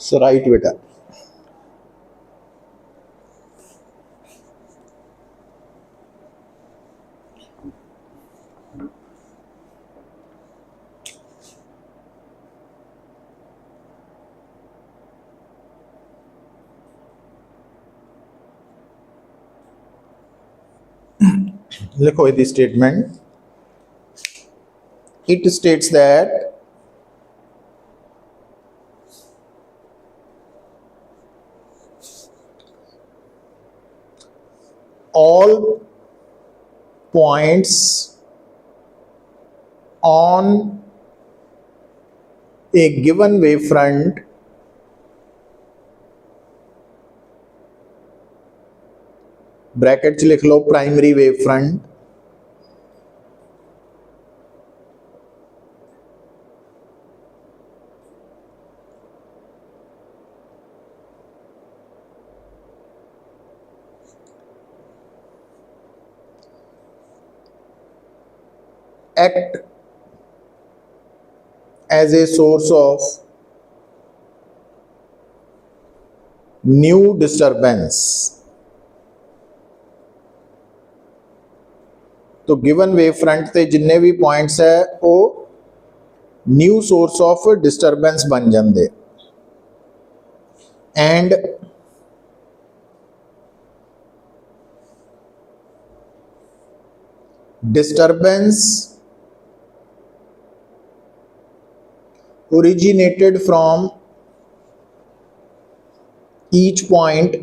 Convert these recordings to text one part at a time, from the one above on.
सो right बेटा। लिखो यदि statement, it states that all points on a given wavefront bracket च लिख लो primary wavefront act as a source of new disturbance। तो गिवन वेव फ्रंट ते जिन्ने भी पॉइंट्स है वो न्यू सोर्स ऑफ डिस्टरबेंस बन जाते। And disturbance originated from each point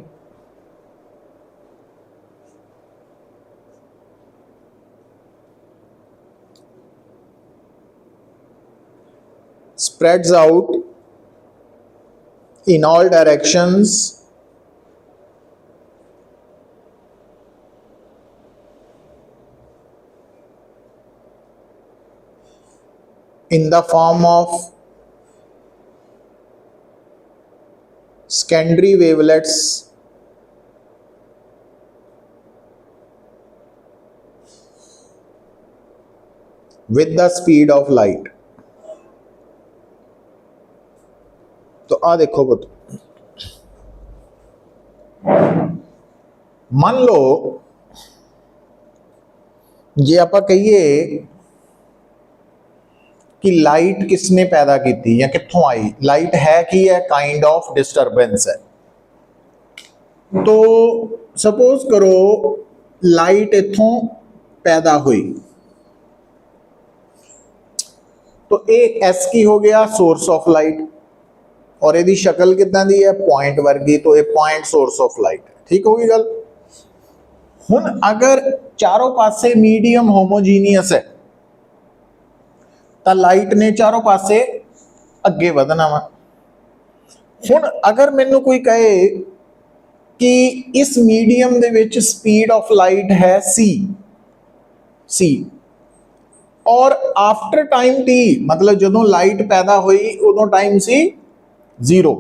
spreads out in all directions in the form of secondary wavelets with the speed of light। तो आ देखो पुत, मान लो जे आप कहिए कि लाइट किसने पैदा की थी या कित्थों आई। लाइट है कि है काइंड ऑफ डिस्टरबेंस है। तो सपोज करो लाइट इथों पैदा हुई, तो एक एस की हो गया सोर्स ऑफ लाइट और यदि शक्ल कितना दी है पॉइंट वर्गी, तो ये पॉइंट सोर्स ऑफ लाइट। ठीक होगी गल। हुन अगर चारों पासे मीडियम होमोजीनियस है तो लाइट ने चारों पासे अगे बढ़ना वा। हुन अगर मैनू कोई कहे कि इस medium they which speed of light है सी और आफ्टर टाइम टी, मतलब जो लाइट पैदा हुई उदों टाइम सी 0,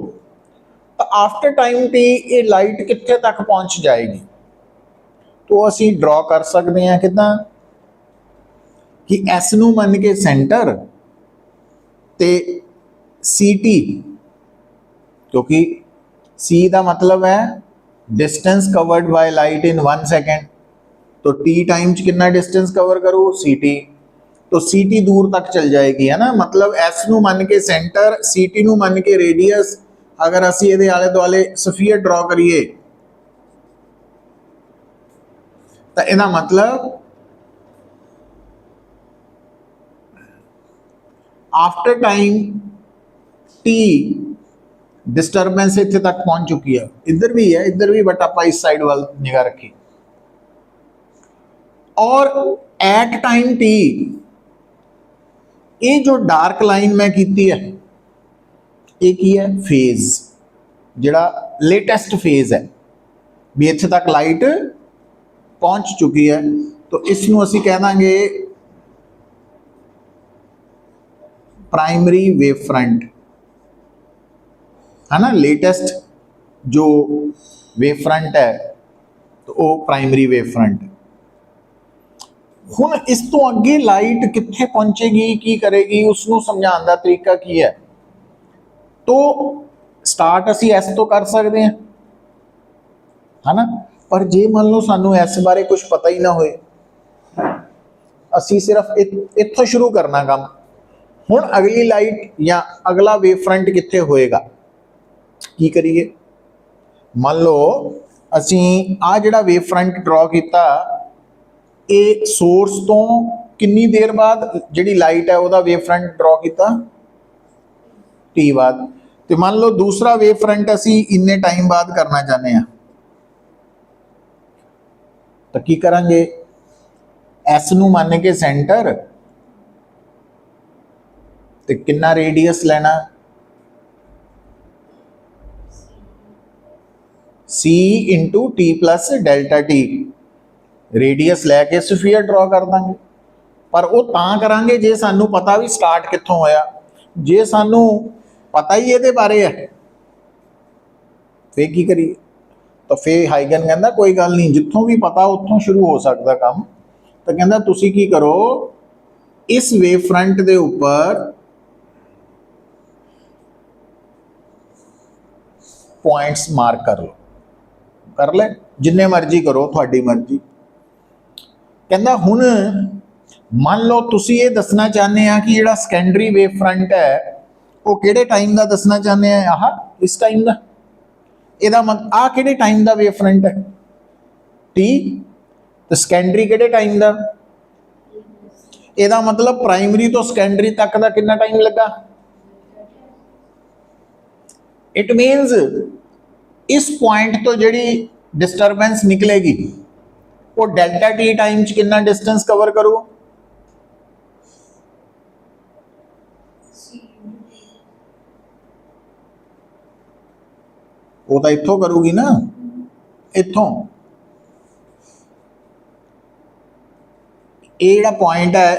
तो आफ्टर टाइम टी ये लाइट कित्थे तक पहुंच जाएगी। तो असी ड्रॉ कर सकते हैं कितना कि एस नू मन के सेंटर ते सी टी, क्योंकि सी का मतलब है distance covered by light in 1 second, तो टी टाइम कितना डिस्टेंस कवर करो सी टी, तो सी टी दूर तक चल जाएगी, है ना। मतलब एस नू मन के सेंटर, सी टी नू मन के रेडियस। अगर असी ये आले दुआले सफियर ड्रॉ करिए तो इहदा मतलब आफ्टर टाइम टी डिस्टरबेंस इत्थे तक पहुंच चुकी है। इधर भी है, इधर भी, बट आप इस साइड वाल निगाह रखी। और एट टाइम टी ये जो डार्क लाइन मैं की है ये की है फेज, जिहड़ा लेटेस्ट फेज है भी इत्थे तक लाइट पहुंच चुकी है। तो इसनू असी कह देंगे प्राइमरी वेव फ्रंट, है ना। लेटेस्ट जो वेव फ्रंट है तो वो प्राइमरी वेव फ्रंट। हुण इस तो अगे लाइट कित्थे पहुंचेगी, की करेगी, उसनू समझाने का तरीका की है। तो स्टार्ट असी एस तो कर सकते हैं, है ना, पर जे मान लो सानू एस बारे कुछ पता ही ना होए, असी सिर्फ इत्थों शुरू करना काम। हुण अगली लाइट या अगला वेव फ्रंट कित्थे होएगा, की करिए? मान लो असी आ जिहड़ा वेव फ्रंट ड्रॉ किया, ये सोर्स तो कितनी देर बाद जिहड़ी लाइट है वह वेव फ्रंट ड्रॉ किया, टी बाद। तो मान लो दूसरा वेव फ्रंट असी इन्ने टाइम बाद करना चाहते हैं, तो की करांगे? एस नू मान के सेंटर ते कितना रेडियस लेना, c into t plus delta t, radius लैके स्फीयर ड्रॉ कर देंगे। पर वो तां करांगे जे सानू पता भी स्टार्ट कित्थों होया। जे सानू पता ही ये बारे है फिर की करिए? तो फिर हाइगन कहता कोई गल नहीं, जितों भी पता उत्थों शुरू हो सकता काम। तो कहता तुसी की करो, इस वेव फ्रंट के उपर पॉइंट्स मार्क कर लो, कर ले जिन्ने मर्जी करो, थोड़ी मर्जी। कहता हुण मान लो तुसी ये दसना चाहते हैं कि जिहड़ा सैकेंडरी वेव फ्रंट है वो किहड़े टाइम का दसना चाहते हैं, आह इस टाइम का। ਇਹਦਾ मतलब आ किहड़े टाइम का वेव फ्रंट है, टी। तो सैकेंडरी किहड़े टाइम का, ਇਹਦਾ मतलब प्राइमरी तो सैकेंडरी तक का कितना टाइम लगा। इट मीनस इस पॉइंट तो जिहड़ी डिस्टरबेंस निकलेगी वो डेल्टा टी टाइम च कितना डिस्टेंस कवर करू, वो तो इत्थों करूगी ना, इत्थों। ये जिहड़ा पॉइंट है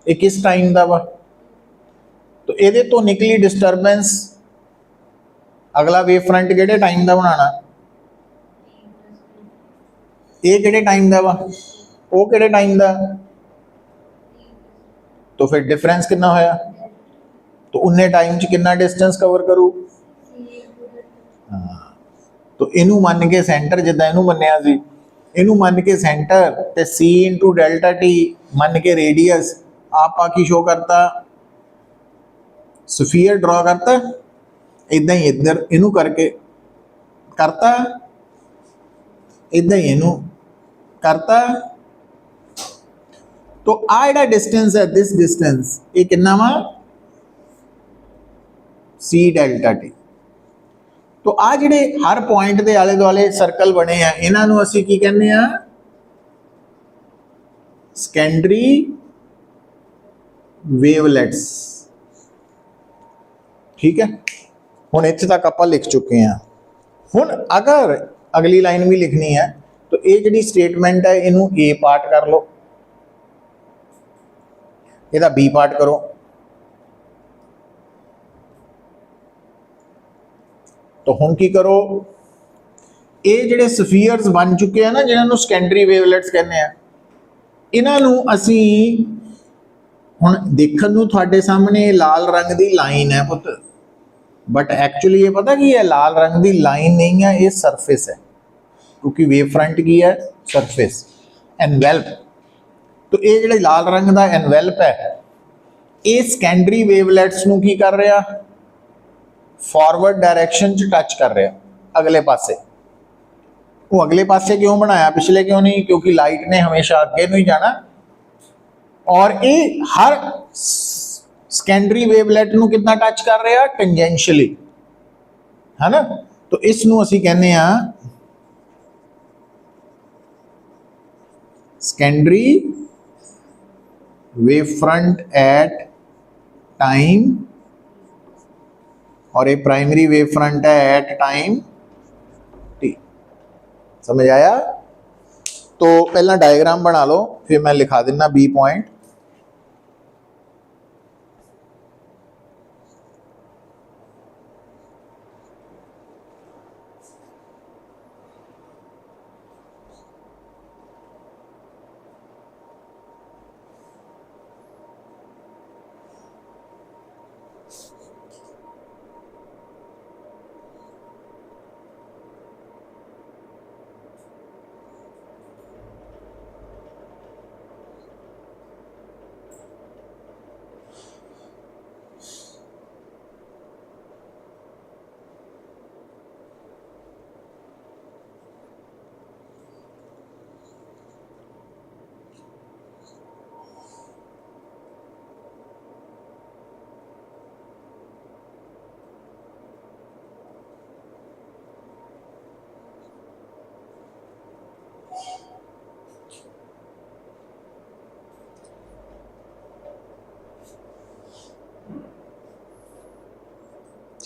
ये किस टाइम का वा, तो ये तो निकली डिस्टरबेंस अगला वेव फ्रंट किहड़े टाइम का बनाना, ये किहड़े टाइम का वा, वो किहड़े टाइम का। तो फिर डिफरेंस कितना होया, तो उन्ने टाइम च कितना डिस्टेंस कवर करू। हाँ, तो इनू मान के सेंटर जिदा इनू मन्निया सी, इनू मान के सेंटर ते सी इंटू डेल्टा टी मान के रेडियस, आप की शो करता स्फीयर ड्रॉ करता, इदा ही इधर इनू करके करता, इदा ही इनू करता। तो आ जिहड़ा डिस्टेंस है, दिस डिस्टेंस ये कितना वा, सी डेल्टा टी। तो आ जिहड़े हर पॉइंट के आले दुआले सर्कल बने हैं, इन्हां नूं असीं की कहने आ, सैकेंडरी वेवलेट्स। ठीक है, हुण इत्थे तक आपां लिख चुके हैं। हुण अगर अगली लाइन भी लिखनी है तो ये जिहड़ी स्टेटमेंट है इनू ए पार्ट कर लो, इहदा बी पार्ट करो। तो हुण की करो, ये जिहड़े स्फीयर्स बन चुके हैं ना जिन्होंने सैकेंडरी वेवलेट्स कहने हैं, इन्हों असी हुण देखण नूं तुहाडे सामने लाल रंग की लाइन है पुत, बट एक्चुअली ये पता की है, लाल रंग की लाइन नहीं है, ये सरफेस है। क्योंकि वेव फ्रंट की है सरफेस, एनवेल्प। तो ये जिहड़े लाल रंग का एनवेल्प है ये सैकेंडरी वेवलेट्स नूं की कर रहा, फॉरवर्ड डायरैक्शन च टच कर रहा, अगले पासे। वो अगले पासे क्यों बनाया, पिछले क्यों नहीं, क्योंकि लाइट ने हमेशा अगे नहीं जाना। और ये हर सैकेंडरी वेवलेट नूं कितना टच कर रहा, टेंजेंशियली, है ना। तो इस नूं असीं कहने आ secondary wave front at time, और ये प्राइमरी वेव फ्रंट है एट टाइम टी। समझ आया? तो पहला डायग्राम बना लो, फिर मैं लिखा देना बी पॉइंट।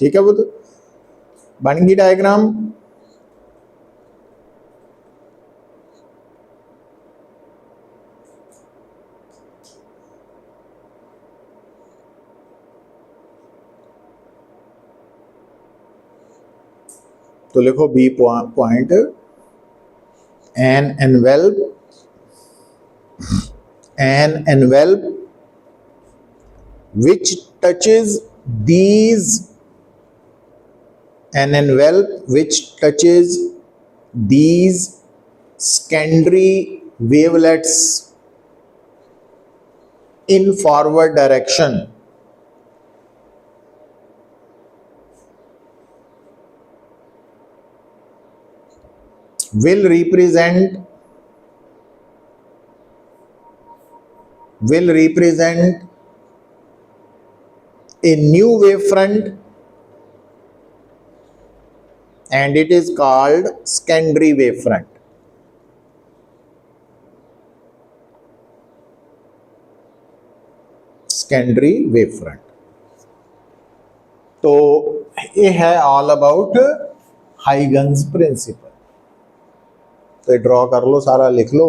ठीक है बुद्ध, बन गई डायग्राम। तो लिखो B point, an envelope which touches these secondary wavelets in forward direction will represent a new wavefront, and it is called secondary wavefront. Secondary wavefront. तो ये है ऑल अबाउट हाइगन्स प्रिंसिपल। तो ये ड्रॉ कर लो, सारा लिख लो।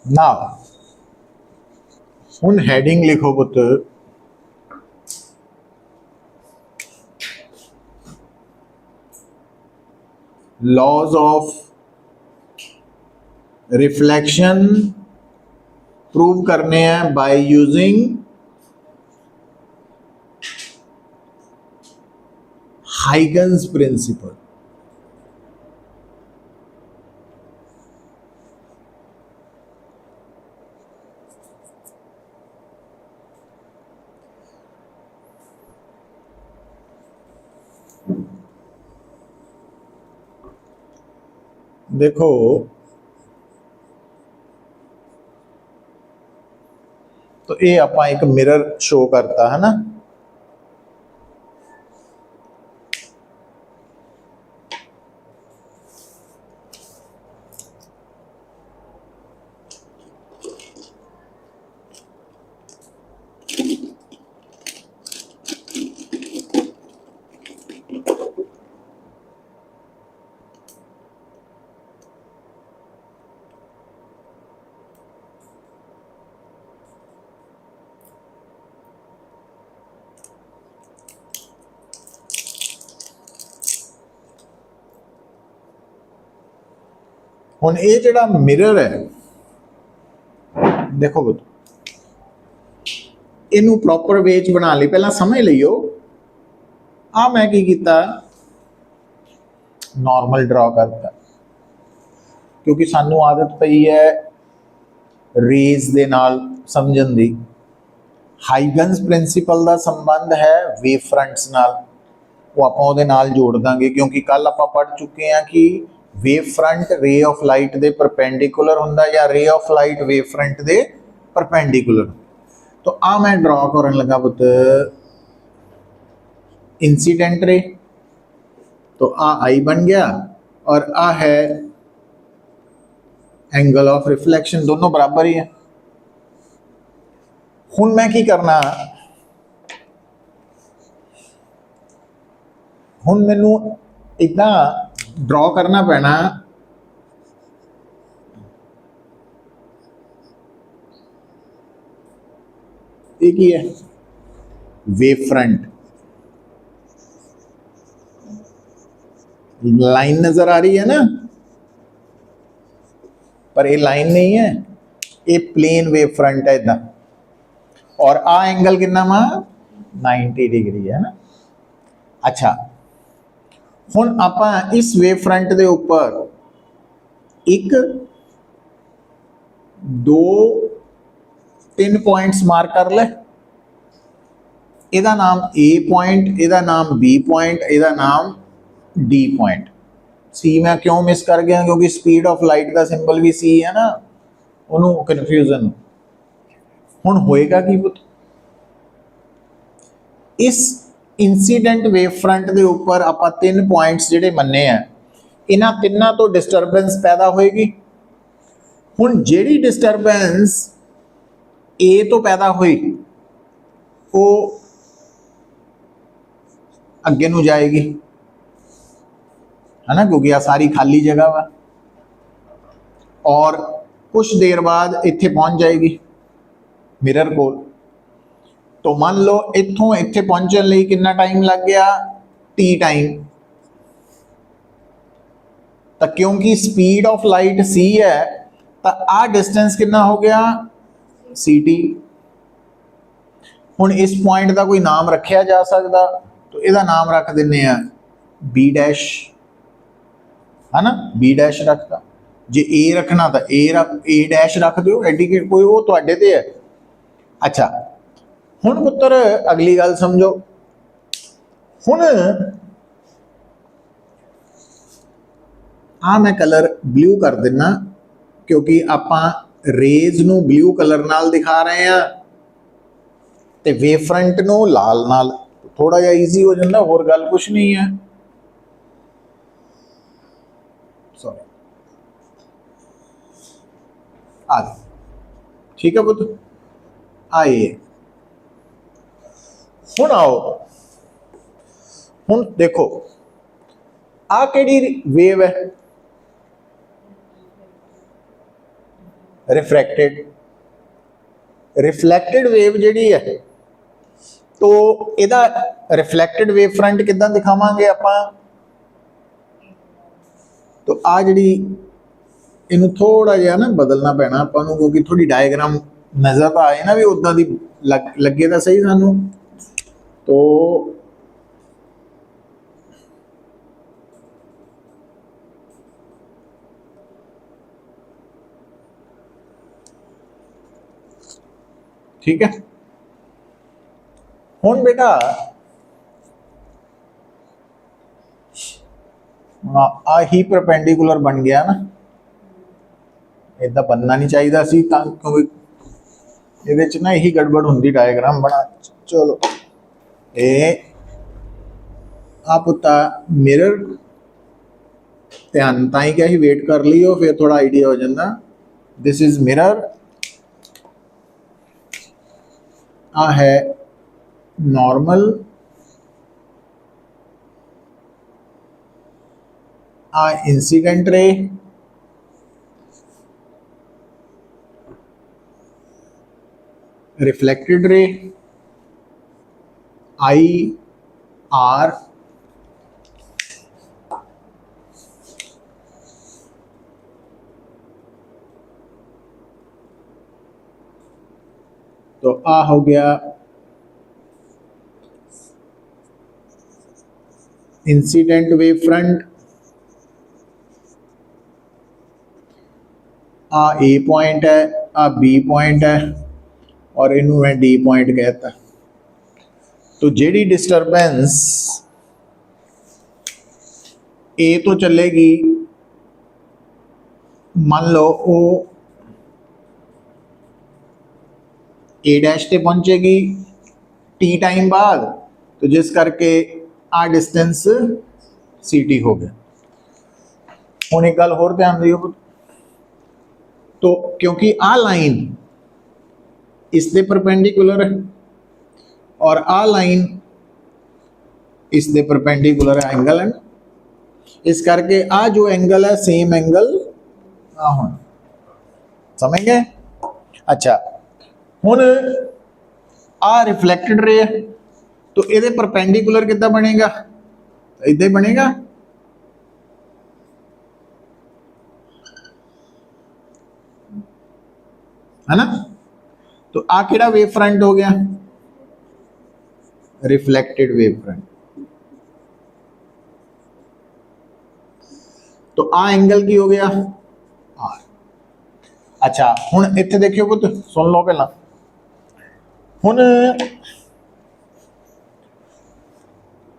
नाउ हुन heading लिखो पुत्र, लॉज ऑफ रिफ्लेक्शन प्रूव करने हैं बाय यूजिंग हाइगन्स प्रिंसिपल। देखो तो ये आपा एक मिरर शो करता है ना, हुन ये जिहड़ा मिरर है, देखो बुत इनू प्रॉपर वे च बना ली। पहला समझ लियो आ मैं की कीता, नॉर्मल ड्रॉ करता, क्योंकि सानू आदत पई है रेज दे नाल समझण दी। हाइगन्स प्रिंसिपल का संबंध है वेव फ्रंट्स नाल, वो आपां उहदे नाल जोड़ दांगे, क्योंकि कल आपां पढ़ चुके हैं कि wave front ray of light they perpendicular हुंदा या ray of light wave front they perpendicular. तो आ मैं ड्रॉ करन लगा पुत इंसीडेंट रे, तो आ आई बन गया और आ है एंगल ऑफ रिफ्लेक्शन, दोनों बराबर ही है। हुन मैं की करना, हुन मैनू इदा ड्रॉ करना पैना, एक ही है वेव फ्रंट। लाइन नजर आ रही है ना, पर ये लाइन नहीं है, ये प्लेन वेव फ्रंट है इदा। और आ एंगल कितना वा 90 डिग्री है ना। अच्छा हुण आपां इस वेव फ्रंट दे उपर एक दो तीन पॉइंट्स मार्क कर ले, इहदा नाम ए पॉइंट, इहदा नाम बी पॉइंट, इहदा नाम डी पॉइंट। सी मैं क्यों मिस कर गया क्योंकि स्पीड ऑफ लाइट का सिंबल भी सी है ना, उन्होंने कन्फ्यूजन। हुण होएगा की पुत, इस इंसीडेंट वेव फ्रंट के उपर आपां तीन पॉइंट्स जिहड़े मन्ने आ, इन्हां तिन्नां तो डिस्टरबेंस पैदा होएगी। हुण जिहड़ी डिस्टरबेंस ए तो पैदा हुई वो अगे नूं जाएगी है ना, क्योंकि आ सारी खाली जगह वा, और कुछ देर बाद इत्थे पहुंच जाएगी मिरर कोल। तो मान लो इत्थों इत्थे पहुंचने लई कितना टाइम लग गया, टी टाइम। तो क्योंकि स्पीड ऑफ लाइट सी है तो आ डिस्टेंस कितना हो गया सी टी। हुण इस पॉइंट का कोई नाम रखा जा सकता, तो इसका नाम रख देने बी डैश है ना, बी डैश रखता। जे ए रखना तो ए डैश रख दो, एडी कोई वो तुहाडे ते है। अच्छा हुण पुत्तर अगली गल समझो, हुण आ मैं कलर ब्लू कर देना क्योंकि आपां रेज नूं ब्लू कलर नाल दिखा रहे हैं ते वेव फ्रंट नूं लाल नाल, थोड़ा जिहा ईजी हो जाता, होर गल कुछ नहीं है। सॉरी आ ठीक है पुत्र आइए। हुण आओ, हुण देखो आ केड़ी वेव है, रिफ्रैक्टेड। रिफ्लैक्टेड वेव जिहड़ी है तो इहदा रिफ्लैक्टेड वेव फ्रंट किदां दिखावांगे आपां, तो आ जिहड़ी इनू थोड़ा जिहा ना बदलना पैना आपां नूं, क्योंकि थोड़ी डायग्राम नज़र तो आए ना भी उदां दी लगे तो सही सानू। तो ठीक है हुण बेटा आ ही परपेंडिकुलर बन गया ना, इदा बनना नहीं चाहिए सी, क्योंकि ये ना यही गड़बड़ होंगी डायग्राम बना। चलो ए आ पुता मिरर ध्यान ताई क्या ही वेट कर लियो, फिर थोड़ा आइडिया हो जाता। दिस इज मिरर, आ है नॉर्मल, आ incident ray, reflected ray, I R तो आ हो गया इंसिडेंट वेव फ्रंट, आ ए पॉइंट है, आ बी पॉइंट है, और इनू मैं डी पॉइंट कहता। तो जेडी डिस्टरबेंस ए तो चलेगी, मान लो वो ए डैश पे पहुंचेगी टी टाइम बाद, तो जिस करके आ डिस्टेंस सी टी हो गया। हुण एक गल होर ध्यान दियो, तो क्योंकि आ लाइन इस दे परपेंडिकुलर है और आ लाइन इस दे परपेंडिकुलर एंगल है, इस करके आ जो एंगल है सेम एंगल ना होना, समझ गए। अच्छा हुण आ रिफ्लैक्टेड रे है तो ये परपेंडिकुलर कितना बनेगा, इदा ही बनेगा, है ना। तो आ केड़ा वेव फ्रंट हो गया, रिफ्लेक्टेड वेव फ्रंट। तो आ एंगल की हो गया आर। अच्छा हुण इत्थे देखियो पुत, सुन लो पहला। हुण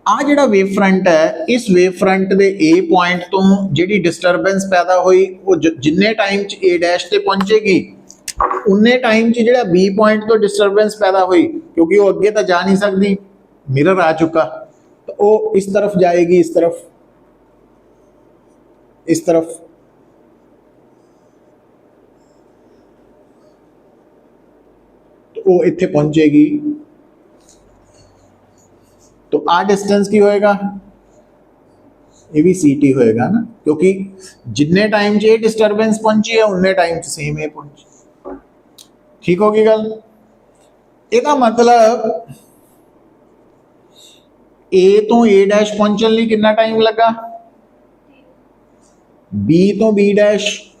आ जिहड़ा वेव फ्रंट है, इस वेव फ्रंट दे ए पॉइंट तो जिहड़ी डिस्टरबेंस पैदा हुई वो जिन्ने टाइम च ए डैश ते पहुंचेगी उन्ने टाइम च जिहड़ा बी पॉइंट तो डिस्टरबेंस पैदा हुई, क्योंकि वो अगे तो जा नहीं सकती, मिरर आ चुका, तो वो इस तरफ जाएगी, इस तरफ, इस तरफ। तो वो इत्थे पहुंचेगी, तो आ डिस्टेंस की होएगा, ये भी सी टी होएगा ना, क्योंकि जिन्ने टाइम च डिस्टरबेंस पहुंची है उन्ने टाइम च सेम ए पहुंची। ठीक होगी गल। ਇਹਦਾ मतलब ए तो ए डैश पहुंचने लिए कितना टाइम लगा, बी तो बी डैश,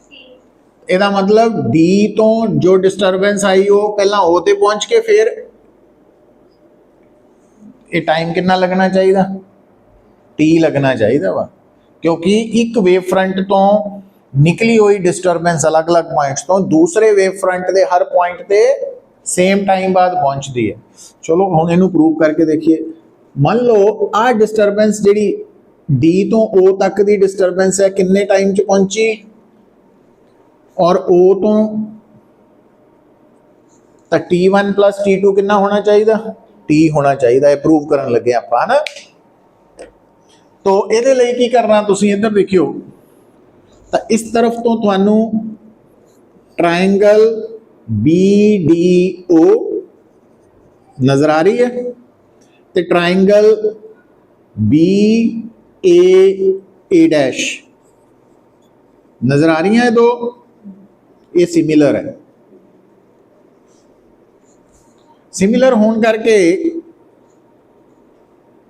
ਇਹਦਾ मतलब डी तो जो डिस्टरबेंस आई वो पहला ओ ते पहुंच के फिर ये टाइम कितना लगना चाहिए, टी लगना चाहिए वा, क्योंकि एक वेव फ्रंट तो निकली हुई डिस्टरबेंस अलग अलग पॉइंट्स तो दूसरे वेव फ्रंट के हर पॉइंट पे सेम टाइम बाद पहुंचती है। चलो हम इनू प्रूव करके देखिए। मान लो आ डिस्टरबेंस जी डी तो ओ तक की डिस्टरबेंस है, किन्ने टाइम च पहुंची, और ओ तो T1 प्लस T2 कितना होना चाहिए, टी होना चाहिए, प्रूव करन लगे आप है ना। तो ये लिए की करना, तुसी इधर देखियो, तो इस तरफ तो थानू ट्रायंगल BDO नजर आ रही है, तो ट्रायंगल BAA डैश नजर आ रही है, दो ये सिमिलर है। सिमिलर होने करके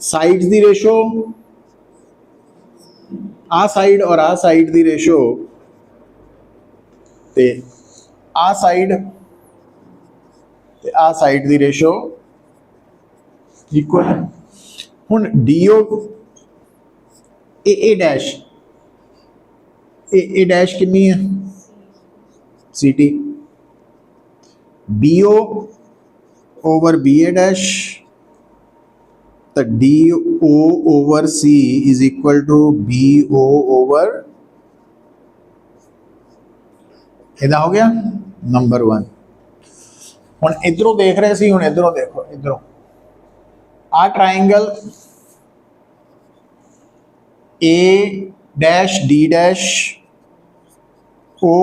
साइड्स दी रेशो, आ साइड और आ साइड दी रेशो, ते आ साइड ते आ साइड दी रेशो इक्वल है। हुण DO A dash, A dash कितनी है, CT, BO over BA dash, तो DO over C is equal to BO over, इधर हो गया नंबर 1। हुण इधरों देख रहे सी, हुण इधरों देखो, इधरों आ triangle A dash D dash O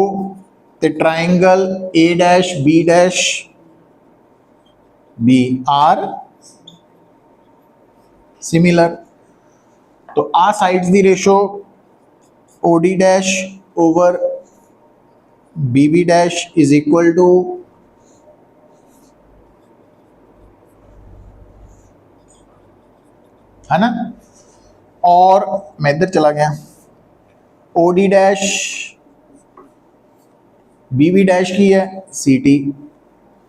ते triangle A dash B dash B are similar. तो आ साइड्स दी ratio OD dash over BB dash is equal to, है ना, और मैं इधर चला गया, OD डैश BB डैश की है CT,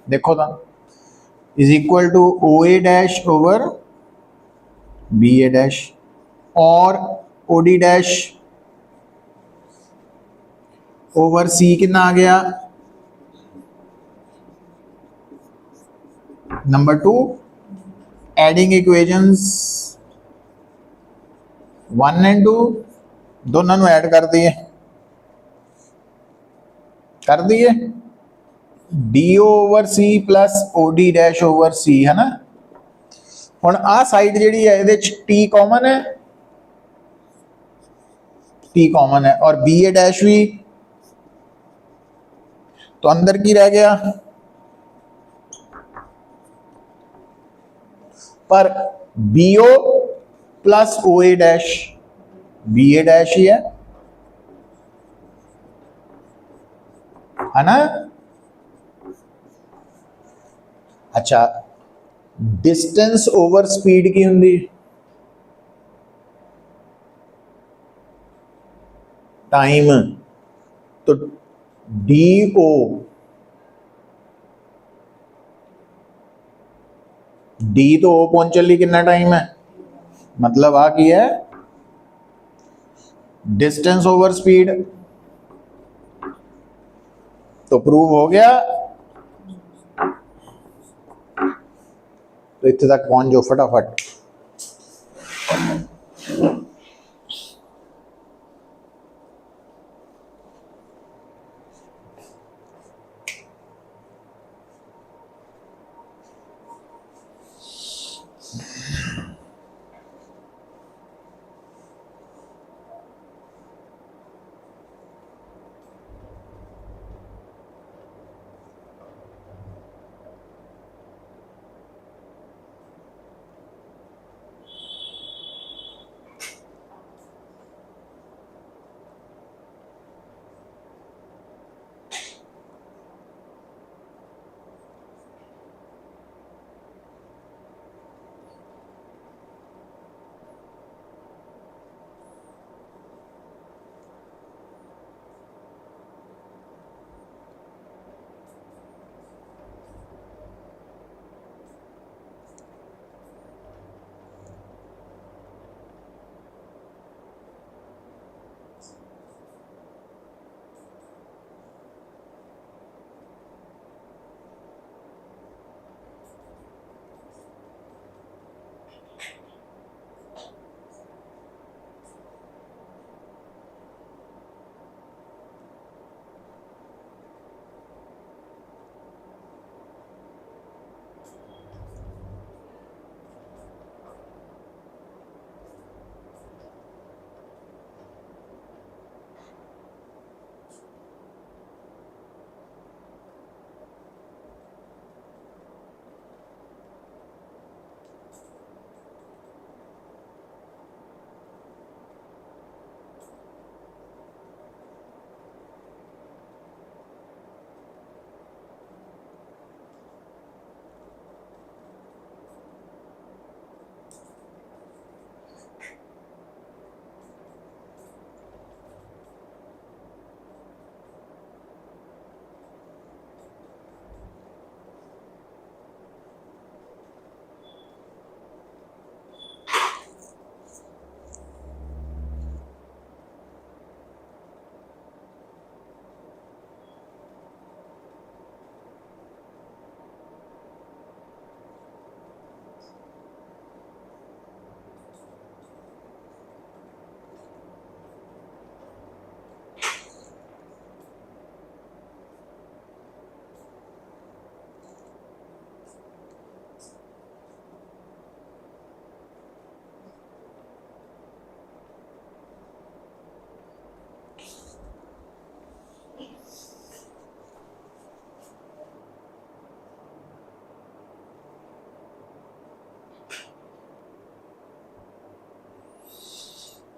देखो था, is equal to OA dash over BA dash, और OD डैश ओवर C कितना आ गया, नंबर 2। एडिंग इक्वेशंस 1 एंड 2 दोनों को ऐड कर दिए DO over C plus OD dash over C, है ना। हुण आ साइड जिहड़ी है इहदे च T कॉमन है, T कॉमन है, और BA डैश भी, तो अंदर की रह गया, पर BO plus OA dash BA dash ही है ना। अच्छा डिस्टेंस ओवर स्पीड की होंगी, टाइम, तो DO डी तो ओ पहुंचन ਲਈ कितना टाइम है, मतलब आ की है डिस्टेंस ओवर स्पीड। तो प्रूव हो गया। तो इतने तक पहुंच जाओ फटाफट।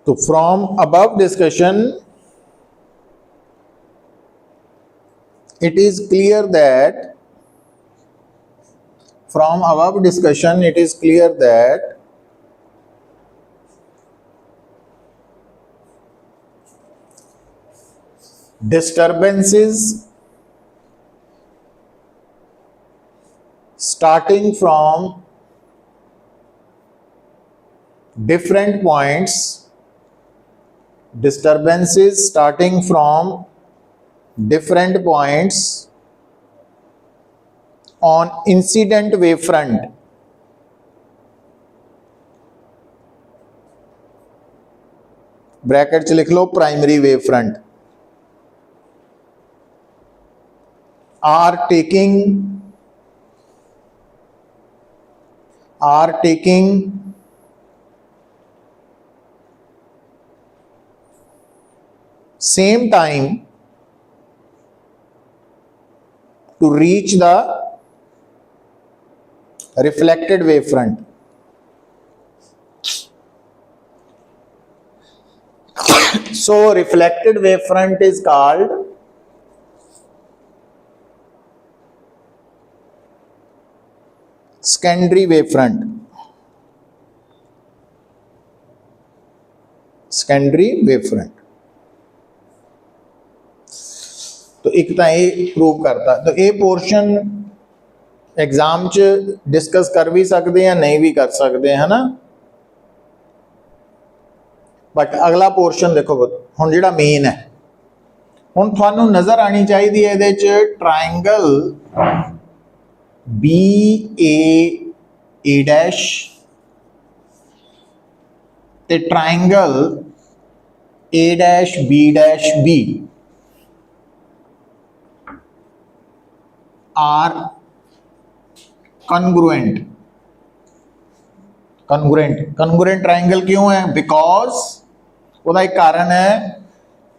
तो from above discussion it is clear that from above discussion it is clear that disturbances starting from different points, disturbances starting from different points on incident wavefront bracket च लिख लो primary wave front are taking same time to reach the reflected wavefront. So reflected wavefront is called secondary wavefront. Secondary wavefront. तो एक तो ये prove करता, तो ये पोर्शन एग्जाम च डिस्कस कर भी सकते हैं, नहीं भी कर सकते, है ना। बट अगला पोर्शन देखो हुण जिहड़ा मेन है, हुण तुहानूं नज़र आनी चाहिए इहदे च ट्राइंगल बी ए डैश ते triangle A dash B are congruent. Congruent triangle क्यों है? बिकॉज उसका एक कारण है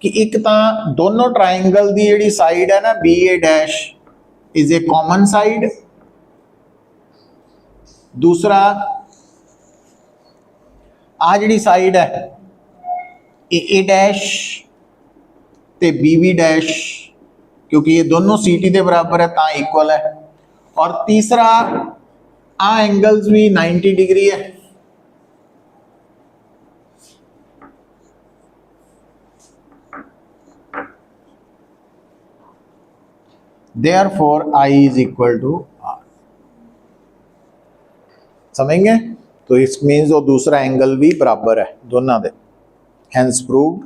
कि एक तो दोनों ट्राइंगल की जिहड़ी साइड है ना B A dash is a common side, दूसरा आ जिहड़ी साइड है ए डैश ते बी डैश, क्योंकि ये दोनों सी टी के बराबर है ता इक्वल है, और तीसरा आ एंगल्स भी 90 डिग्री है। Therefore I is equal to R। समझेंगे? तो इस मीन्स वो दूसरा एंगल भी बराबर है दोनों दे, हैंस प्रूव्ड।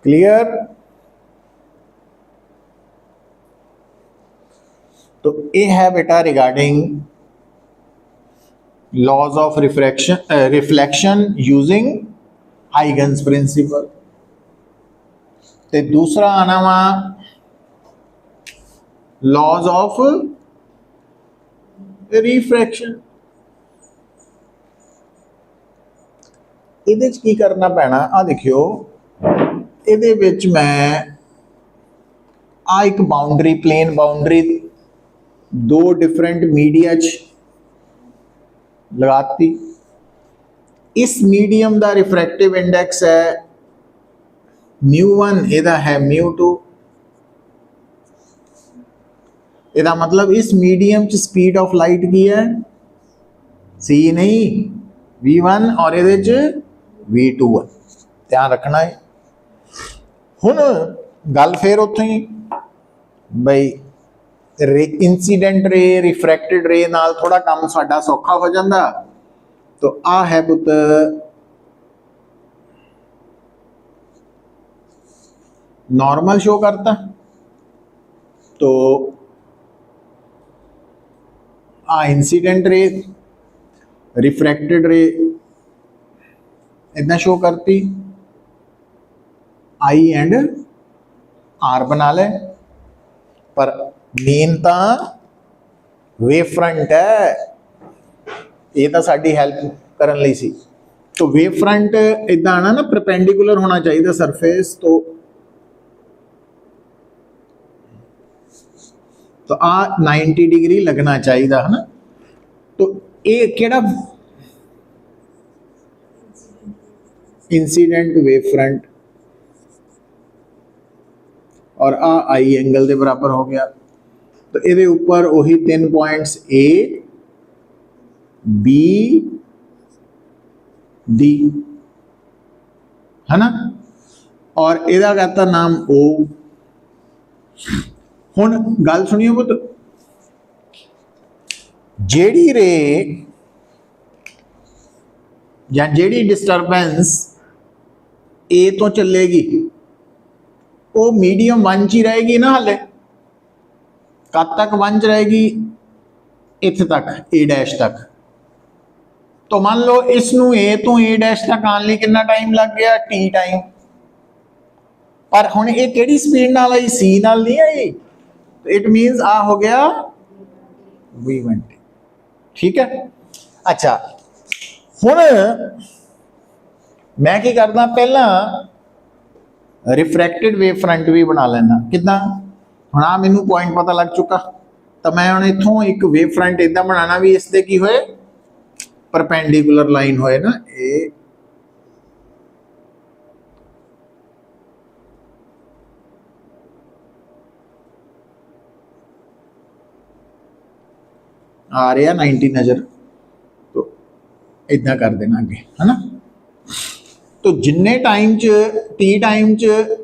क्लियर? तो ये है बेटा regarding laws of reflection using Huygens principle. ते दूसरा आना वा लॉज ऑफ रिफ्रैक्शन। इहदे च की करना पैना, आ देखियो इहदे विच मैं आ एक बाउंड्री प्लेन बाउंड्री दो डिफरेंट मीडिया च लगाती। इस मीडियम का रिफ्रैक्टिव इंडेक्स है μ1, इहदा है μ2। इहदा मतलब इस मीडियम च स्पीड ऑफ लाइट की है c नहीं v1 और इहदे च v2 है, ध्यान रखना है। हुण गल फिर उत्थे ही बई इंसीडेंट रे रिफ्रैक्टेड रे नाल थोड़ा काम साडा सौखा हो जाता। तो आ है पुत नॉर्मल शो करता, तो आ इंसीडेंट रे रिफ्रैक्टेड रे इतना शो करती, आई एंड आर बना ले। पर मेन तो वेव फ्रंट है, ये तो साडी हेल्प करन लई सी। तो वेव फ्रंट इदा आना ना परपेंडिकुलर होना चाहिए सरफेस, तो आ 90 डिग्री लगना चाहिए है ना। तो ये केड़ा इंसीडेंट वेव फ्रंट और आ आई एंगल के बराबर हो गया। तो ये ऊपर वही 3 पॉइंट्स ए बी डी है ना, और इहदा कहता नाम ओ। हुण गल सुनियो पुत, जेड़ी रे या जेड़ी डिस्टरबेंस ए तो चलेगी वो मीडियम 1 च ही रहेगी ना, हाले कब तक 1 च रहेगी? इत्थे तक, ए डैश तक। तो मान लो इसनू ए तो ए डैश तक आने लई कितना टाइम लग गया? T time. पर हुण ये किहड़ी स्पीड नाल आई? सी नाल नहीं आई। तो इट मीनस आ हो गया v1t। ठीक है। अच्छा हुण मैं की करदा, पहला रिफ्रैक्टेड वेव फ्रंट भी बना लेना। किदां? हुण आ मैनू पॉइंट पता लग चुका, तो मैं हुण इत्थों एक वेव फ्रंट इदां बनाना भी इसते की होए, परपेंडिकुलर लाइन होए ना, ये आ रहा 90 नज़र, तो इदा कर देना अगे, है ना। तो जिन्ने टाइम च टी टाइम च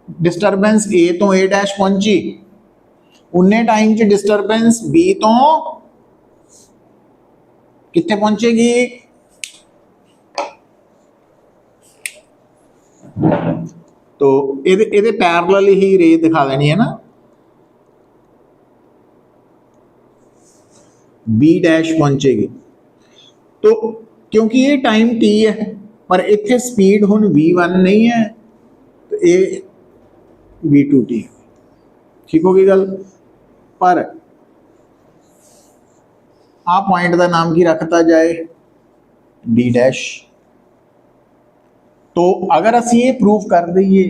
डिस्टरबेंस ए तो ए डैश पहुंची, उन्ने टाइम च डिस्टरबेंस बी तो कितने पहुंचेगी? तो ये पैरेलल ही रे दिखा देनी है ना, बी डैश पहुंचेगी। तो क्योंकि ये टाइम टी है पर इतने स्पीड हुण v1 नहीं है, तो ये v2t, ठीक होगी गल। पर आ पॉइंट का नाम की रखता जाए, b डैश। तो अगर असी ये प्रूव कर दईए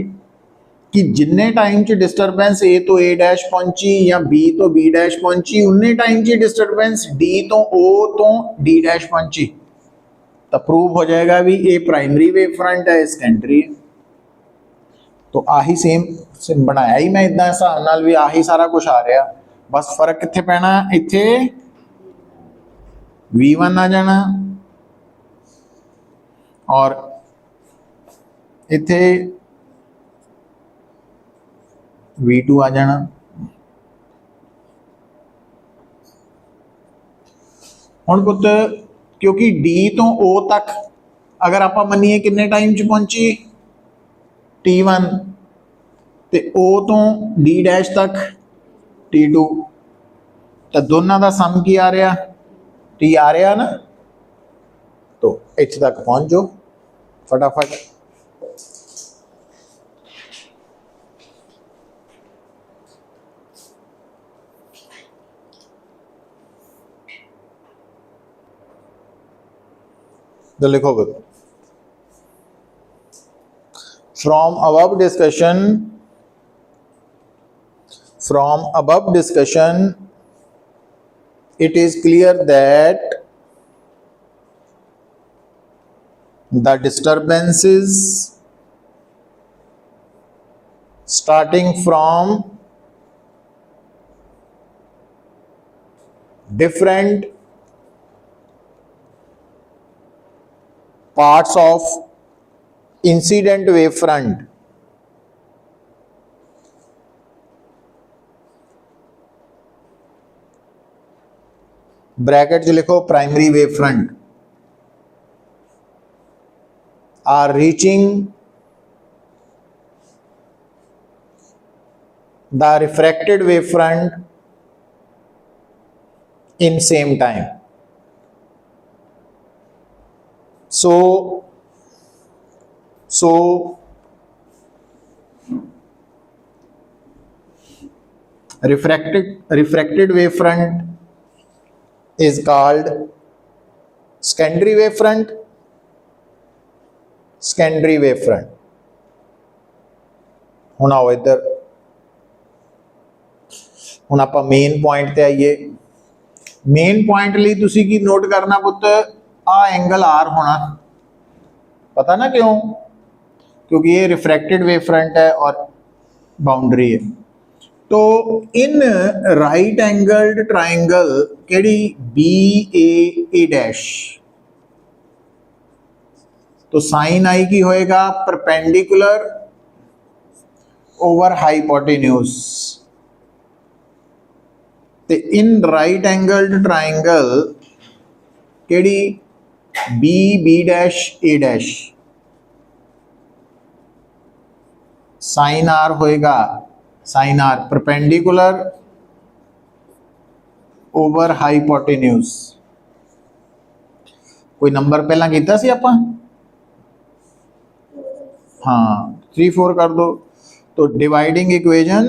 कि जिन्ने टाइम च डिस्टरबेंस ए तो ए डैश पहुंची या बी तो बी डैश पहुंची, उन्ने टाइम च डिस्टरबेंस डी तो ओ तो डी डैश पहुंची, तो प्रूव हो जाएगा भी ये प्राइमरी वेव फ्रंट है, सेकेंडरी है। तो आही सेम बनाया ही मैं इदा हिसाब नाल भी आही सारा कुछ आ रहा, बस फर्क कित्थे पैना, इत्थे v1 आ जाना और इत्थे v2 आ जाना। हुण पुत क्योंकि D तो O तक अगर आप मनीए किन्ने टाइम च पहुंची, T1, ते O तो D डैश तक T2, तो दोनों का सम की आ रहा, T आ रहा ना। तो इत्थे तक पहुंच जाओ फटाफट। तो लिखो फिर, from above discussion it is clear that the disturbances starting from different parts of incident wave front bracket च लिखो primary wave front are reaching the refracted wave front in same time. So refracted wave front is called secondary wave front. secondary wave front हुण आओ इधर, हुण आपां main point ते आइए। Main point लई तुसीं की नोट करना पुत्त, आ एंगल आर होना, पता ना क्यों? क्योंकि ये रिफ्रैक्टेड वेव फ्रंट है और बाउंड्री है। तो इन राइट एंगल्ड ट्राइंगल केड़ी बी ए डैश, तो साइन आई की होएगा परपेंडिकुलर ओवर हाइपोटेन्यूज। ते इन राइट एंगल्ड ट्राइंगल केड़ी B dash A dash, sine r होएगा, sine r perpendicular over hypotenuse. कोई नंबर पहला कीता सी आपां? हाँ 3 4 कर दो। तो डिवाइडिंग इक्वेशन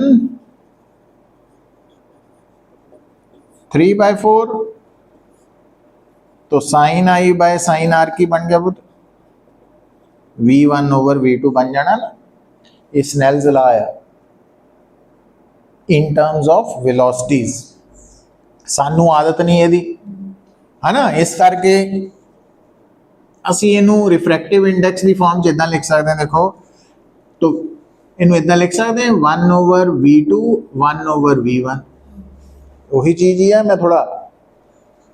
3/4 तो sine I by sine R की बन गया पुत V1 ओवर V2 बन जाना ना, ये स्नेल्स लॉ आया इन टर्म्स ऑफ वेलोसिटीज। सानू आदत नहीं है दी है ना, इस करके ਅਸੀਂ ਇਹਨੂੰ ਰਿਫਰੈਕਟਿਵ ਇੰਡੈਕਸ ਦੀ ਫਾਰਮ 'ਚ ਇਦਾਂ ਲਿਖ ਸਕਦੇ ਹਾਂ। ਦੇਖੋ तो ਇਹਨੂੰ ਇਦਾਂ ਲਿਖ ਸਕਦੇ ਹਾਂ 1 ਓਵਰ V2 1 ਓਵਰ V1 ਉਹੀ ਚੀਜ਼ ਹੀ ਹੈ। ਮੈਂ ਥੋੜਾ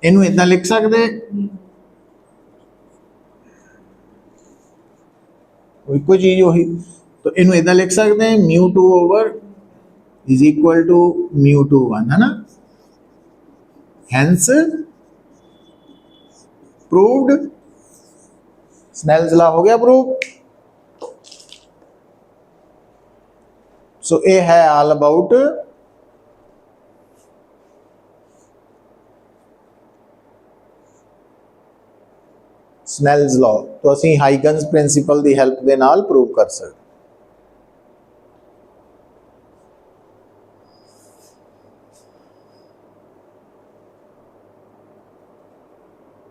ਇਹਨੂੰ ਇਦਾਂ ਲਿਖ ਸਕਦੇ ਇੱਕੋ ਚੀਜ਼ ਉਹੀ, तो ਇਹਨੂੰ ਇਦਾਂ ਲਿਖ ਸਕਦੇ ਹਾਂ μ2 ओवर इज इक्वल टू μ2 1 है ना। हेंस प्रूव्ड, स्नेल्स लॉ हो गया प्रूव। सो ये है ऑल अबाउट स्नेल्स लॉ। तो असी हाइगन्स प्रिंसिपल की हेल्प के नाल प्रूव कर सकते।